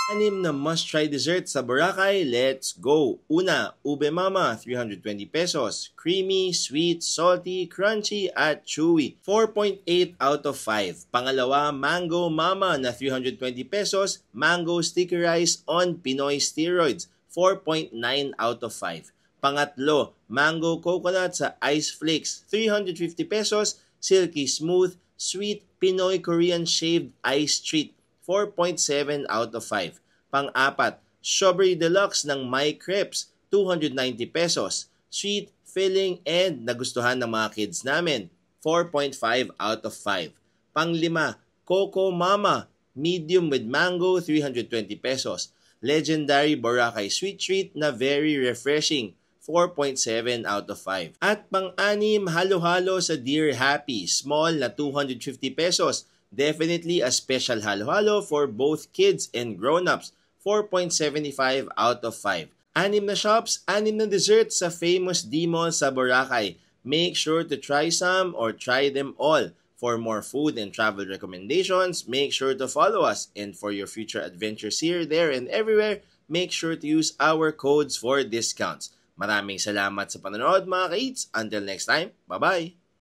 Anim na must-try dessert sa Boracay, let's go! Una, Ube Mama, 320 pesos. Creamy, sweet, salty, crunchy, at chewy. 4.8 out of 5. Pangalawa, Mango Mama na 320 pesos. Mango sticky rice on Pinoy steroids. 4.9 out of 5. Pangatlo, Mango Coconut sa Ice Flakes, 350 pesos. Silky smooth, sweet, Pinoy Korean shaved ice treat. 4.7 out of 5. Pang-apat, Strawberry Deluxe ng My Crepes, 290 pesos. Sweet, filling, and nagustuhan ng mga kids namin, 4.5 out of 5. Pang-lima, Coco Mama, medium with mango, 320 pesos. Legendary Boracay Sweet Treat na very refreshing, 4.7 out of 5. At pang-anim, halo-halo sa Dear Happy, small na 250 pesos. Definitely a special halo-halo for both kids and grown-ups. 4.75 out of 5. Anim na shops, anim na desserts sa famous D-Mall sa Boracay. Make sure to try some or try them all. For more food and travel recommendations, make sure to follow us. And for your future adventures here, there, and everywhere, make sure to use our codes for discounts. Maraming salamat sa panonood mga ka-eats. Until next time, bye-bye!